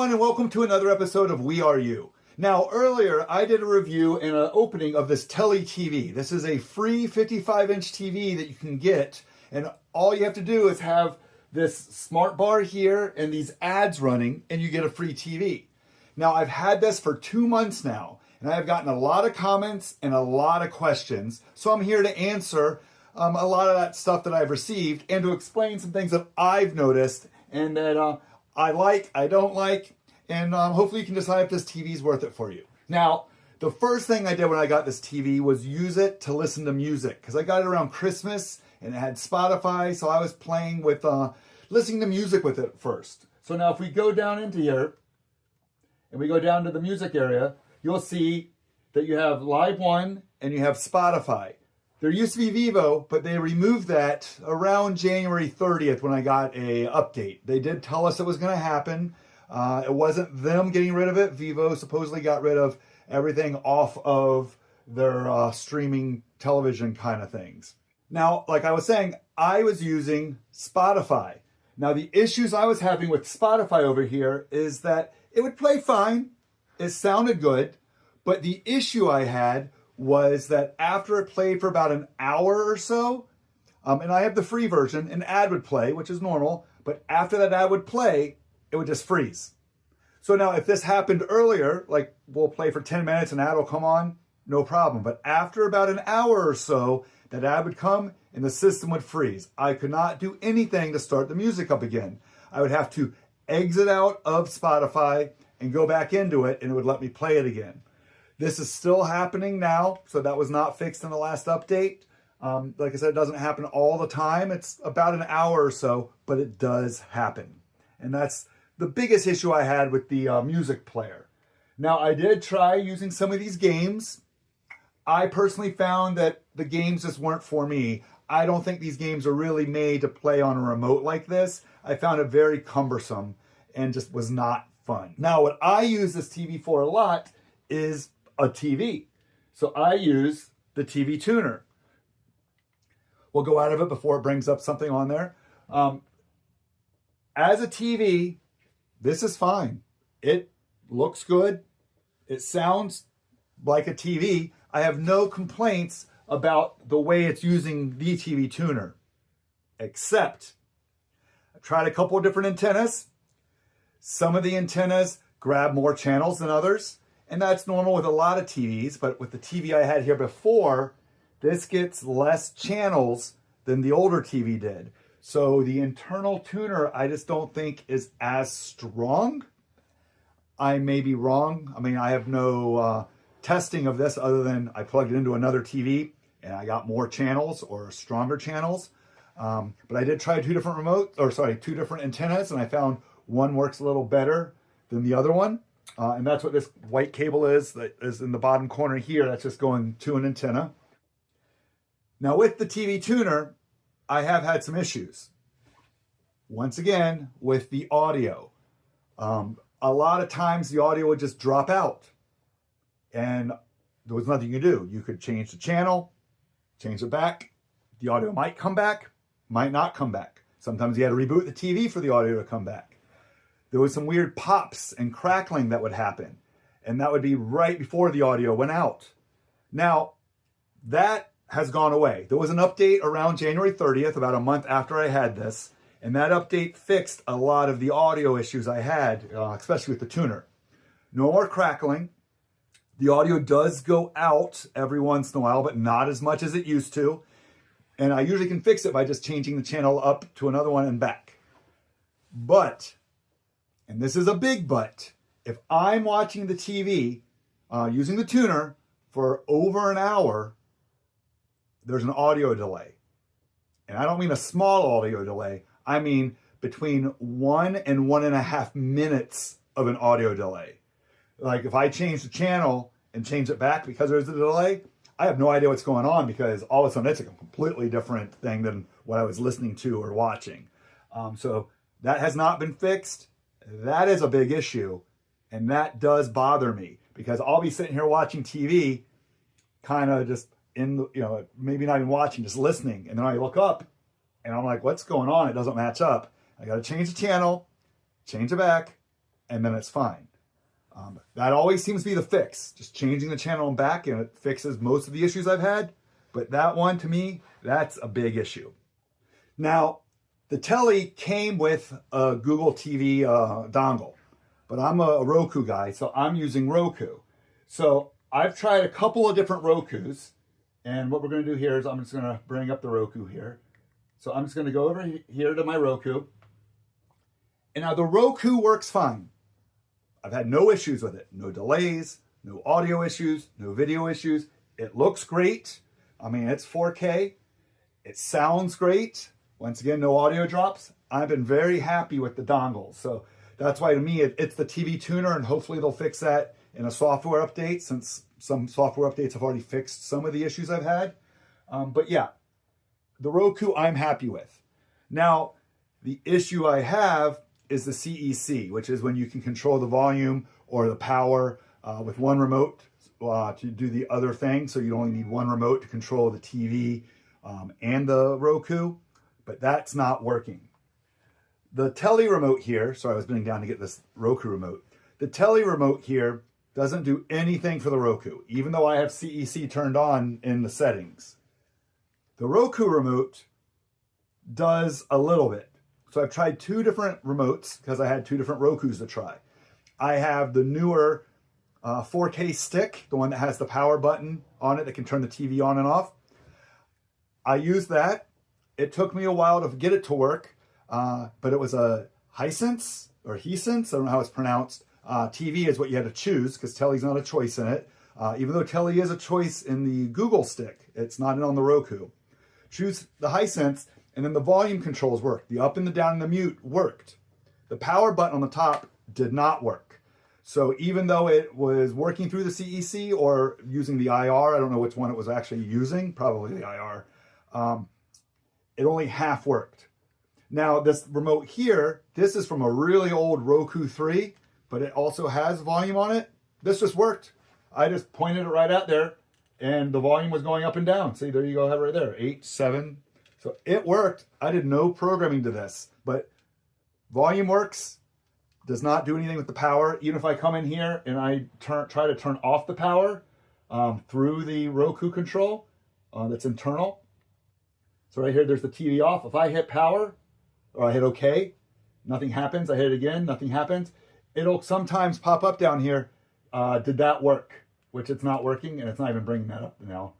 everyone, and welcome to another episode of We Are You. Now, earlier I did a review and an opening of this Telly TV. This is a free 55-inch TV that you can get, and all you have to do is have this smart bar here and these ads running, and you get a free TV. Now, I've had this for 2 months now, and I have gotten a lot of comments and a lot of questions, so I'm here to answer a lot of that stuff that I've received and to explain some things that I've noticed and that I like, I don't like, and hopefully you can decide if this TV is worth it for you. Now, the first thing I did when I got this TV was use it to listen to music, because I got it around Christmas and it had Spotify, so I was playing with listening to music with it first. So now if we go down into here and we go down to the music area, you'll see that you have Live One and you have Spotify. There used to be Vivo, but they removed that around January 30th when I got a update. They did tell us it was going to happen. It wasn't them getting rid of it. Vivo supposedly got rid of everything off of their streaming television kind of things. Now, like I was saying, I was using Spotify. Now, the issues I was having with Spotify over here is that it would play fine. It sounded good. But the issue I had was that after it played for about an hour or so, and I have the free version, an ad would play, which is normal, but after that ad would play, it would just freeze. So now if this happened earlier, like we'll play for 10 minutes and ad will come on, no problem. But after about an hour or so, that ad would come and the system would freeze. I could not do anything to start the music up again. I would have to exit out of Spotify and go back into it, and it would let me play it again. This is still happening now, so that was not fixed in the last update. Like I said, it doesn't happen all the time. It's about an hour or so, but it does happen. And that's the biggest issue I had with the music player. Now, I did try using some of these games. I personally found that the games just weren't for me. I don't think these games are really made to play on a remote like this. I found it very cumbersome and just was not fun. Now, what I use this TV for a lot is a TV. So I use the TV tuner. We'll go out of it before it brings up something on there. As a TV, this is fine. It looks good. It sounds like a TV. I have no complaints about the way it's using the TV tuner, except I tried a couple of different antennas. Some of the antennas grab more channels than others. And that's normal with a lot of TVs, but with the TV I had here before, this gets less channels than the older TV did. So the internal tuner, I just don't think is as strong. I may be wrong. I mean, I have no testing of this other than I plugged it into another TV and I got more channels or stronger channels. But I did try two different antennas, and I found one works a little better than the other one. And that's what this white cable is that is in the bottom corner here. That's just going to an antenna. Now with the TV tuner, I have had some issues. Once again, with the audio. A lot of times the audio would just drop out. And there was nothing you could do. You could change the channel, change it back. The audio might come back, might not come back. Sometimes you had to reboot the TV for the audio to come back. There was some weird pops and crackling that would happen. And that would be right before the audio went out. Now, that has gone away. There was an update around January 30th, about a month after I had this. And that update fixed a lot of the audio issues I had, especially with the tuner. No more crackling. The audio does go out every once in a while, but not as much as it used to. And I usually can fix it by just changing the channel up to another one and back. But, and this is a big but, if I'm watching the TV using the tuner for over an hour, there's an audio delay. And I don't mean a small audio delay. I mean between 1 and 1.5 minutes of an audio delay. Like if I change the channel and change it back because there's a delay, I have no idea what's going on because all of a sudden it's a completely different thing than what I was listening to or watching. So that has not been fixed. That is a big issue. And that does bother me because I'll be sitting here watching TV, kind of just in the, maybe not even watching, just listening. And then I look up and I'm like, what's going on? It doesn't match up. I got to change the channel, change it back, and then it's fine. That always seems to be the fix. Just changing the channel and back, and it fixes most of the issues I've had. But that one, to me, that's a big issue. Now, the Telly came with a Google TV dongle, but I'm a Roku guy, so I'm using Roku. So I've tried a couple of different Rokus, and what we're going to do here is I'm just going to bring up the Roku here. So I'm just going to go over here to my Roku. And now the Roku works fine. I've had no issues with it. No delays, no audio issues, no video issues. It looks great. I mean, it's 4K. It sounds great. Once again, no audio drops. I've been very happy with the dongle. So that's why to me, it's the TV tuner, and hopefully they'll fix that in a software update, since some software updates have already fixed some of the issues I've had. But yeah, the Roku I'm happy with. Now, the issue I have is the CEC, which is when you can control the volume or the power with one remote to do the other thing. So you only need one remote to control the TV and the Roku, but that's not working. The Telly remote here, sorry, I was bending down to get this Roku remote. The Telly remote here doesn't do anything for the Roku, even though I have CEC turned on in the settings. The Roku remote does a little bit. So I've tried two different remotes because I had two different Rokus to try. I have the newer 4K stick, the one that has the power button on it that can turn the TV on and off. I used that. It took me a while to get it to work, but it was a Hisense or Hisense, I don't know how it's pronounced. TV is what you had to choose because Telly's not a choice in it. Even though Telly is a choice in the Google stick, it's not on the Roku. Choose the Hisense, and then the volume controls worked. The up and the down and the mute worked. The power button on the top did not work. So even though it was working through the CEC or using the IR, I don't know which one it was actually using, probably the IR, it only half worked. Now this remote here, this is from a really old Roku 3, but it also has volume on it. This just worked. I just pointed it right out there and the volume was going up and down. See, there you go, have it right there, 8, 7. So it worked. I did no programming to this, but volume works, does not do anything with the power. Even if I come in here and I try to turn off the power through the Roku control that's internal. So right here, there's the TV off. If I hit power or I hit OK, nothing happens. I hit it again, nothing happens. It'll sometimes pop up down here. Did that work? Which it's not working, and it's not even bringing that up now.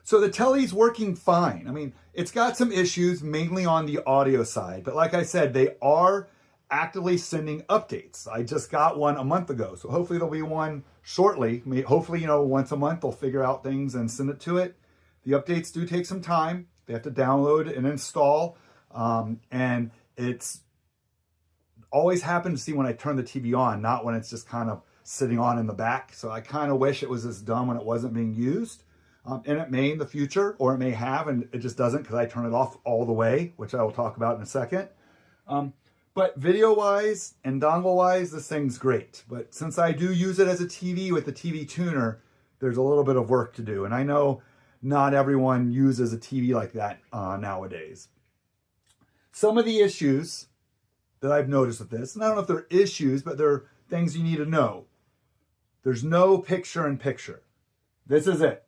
So the Telly's working fine. I mean, it's got some issues, mainly on the audio side. But like I said, they are actively sending updates. I just got one a month ago. So hopefully there'll be one shortly. I mean, hopefully, once a month they'll figure out things and send it to it. The updates do take some time. They have to download and install. And it's always happened to see when I turn the TV on, not when it's just kind of sitting on in the back. So I kind of wish it was this dumb when it wasn't being used. And it may in the future, or it may have, and it just doesn't because I turn it off all the way, which I will talk about in a second. But video-wise and dongle-wise, this thing's great. But since I do use it as a TV with the TV tuner, there's a little bit of work to do. And I know not everyone uses a TV like that nowadays. Some of the issues that I've noticed with this, and I don't know if they're issues, but they're things you need to know. There's no picture-in-picture. This is it.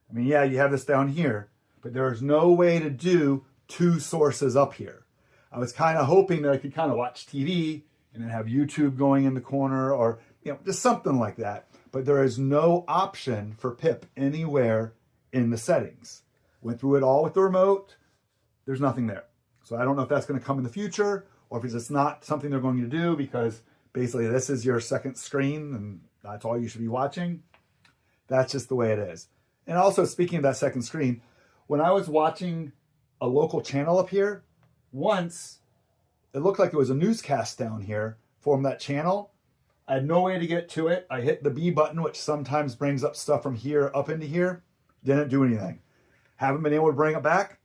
I mean, yeah, you have this down here, but there's no way to do two sources up here. I was kind of hoping that I could kind of watch TV and then have YouTube going in the corner or, just something like that. But there is no option for PIP anywhere in the settings. Went through it all with the remote. There's nothing there. So I don't know if that's going to come in the future or if it's just not something they're going to do because basically this is your second screen and that's all you should be watching. That's just the way it is. And also, speaking of that second screen, when I was watching a local channel up here, once it looked like there was a newscast down here from that channel. I had no way to get to it. I hit the B button, which sometimes brings up stuff from here up into here. Didn't do anything. Haven't been able to bring it back.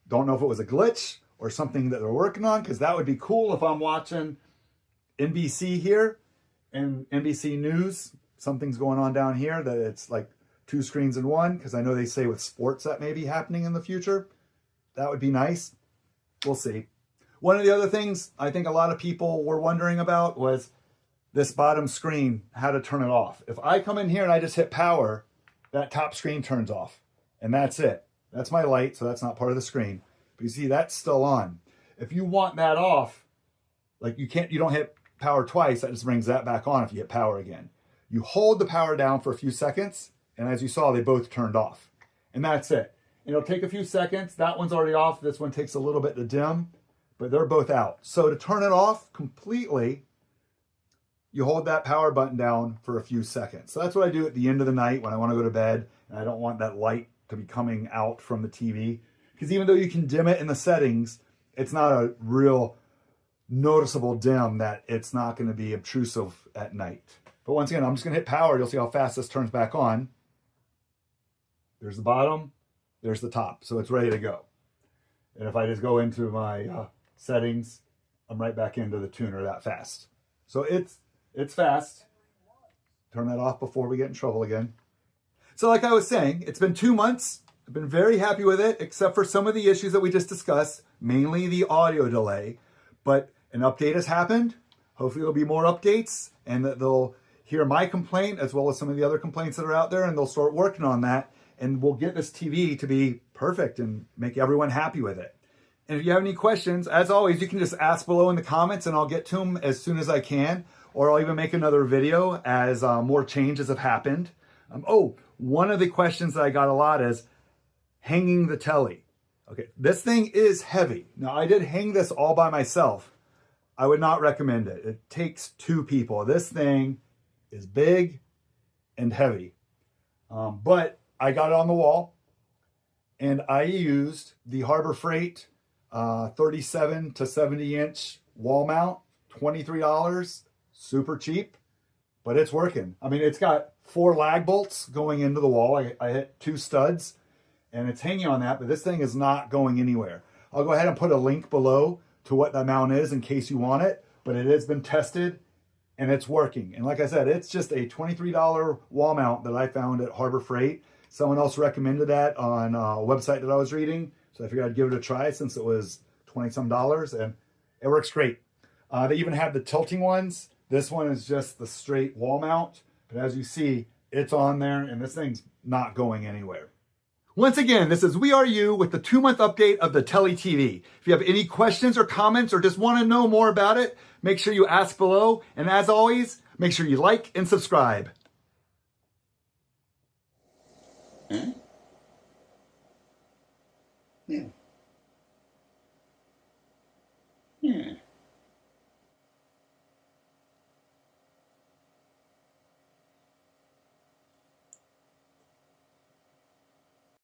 Don't know if it was a glitch or something that they're working on, because that would be cool if I'm watching NBC here and NBC News. Something's going on down here that it's like two screens in one, because I know they say with sports that may be happening in the future. That would be nice. We'll see. One of the other things I think a lot of people were wondering about was this bottom screen how to turn it off. If I come in here and I just hit power, that top screen turns off. And that's it. That's my light, so that's not part of the screen. But you see, that's still on. If you want that off, like you don't hit power twice, that just brings that back on if you hit power again. You hold the power down for a few seconds, and as you saw, they both turned off. And that's it. And it'll take a few seconds. That one's already off. This one takes a little bit to dim, but they're both out. So to turn it off completely, you hold that power button down for a few seconds. So that's what I do at the end of the night when I want to go to bed and I don't want that light to be coming out from the TV. Because even though you can dim it in the settings, it's not a real noticeable dim that it's not going to be obtrusive at night. But once again, I'm just going to hit power. You'll see how fast this turns back on. There's the bottom. There's the top. So it's ready to go. And if I just go into my settings, I'm right back into the tuner that fast. So it's fast. Turn that off before we get in trouble again. So like I was saying, it's been 2 months. I've been very happy with it, except for some of the issues that we just discussed, mainly the audio delay. But an update has happened. Hopefully there'll be more updates and that they'll hear my complaint as well as some of the other complaints that are out there, and they'll start working on that. And we'll get this TV to be perfect and make everyone happy with it. And if you have any questions, as always, you can just ask below in the comments and I'll get to them as soon as I can. Or I'll even make another video as more changes have happened. One of the questions that I got a lot is hanging the telly. Okay, this thing is heavy. Now, I did hang this all by myself. I would not recommend it. It takes 2 people. This thing is big and heavy. But I got it on the wall and I used the Harbor Freight 37 to 70 inch wall mount, $23, super cheap, but it's working. I mean, it's got 4 lag bolts going into the wall. I hit 2 studs and it's hanging on that, but this thing is not going anywhere. I'll go ahead and put a link below to what that mount is in case you want it, but it has been tested and it's working. And like I said, it's just a $23 wall mount that I found at Harbor Freight. Someone else recommended that on a website that I was reading. So I figured I'd give it a try since it was $20-some, and it works great. They even have the tilting ones. This one is just the straight wall mount. But as you see, it's on there and this thing's not going anywhere. Once again, this is We Are You with the 2-month update of the Telly TV. If you have any questions or comments or just want to know more about it, make sure you ask below. And as always, make sure you like and subscribe. Huh? Yeah.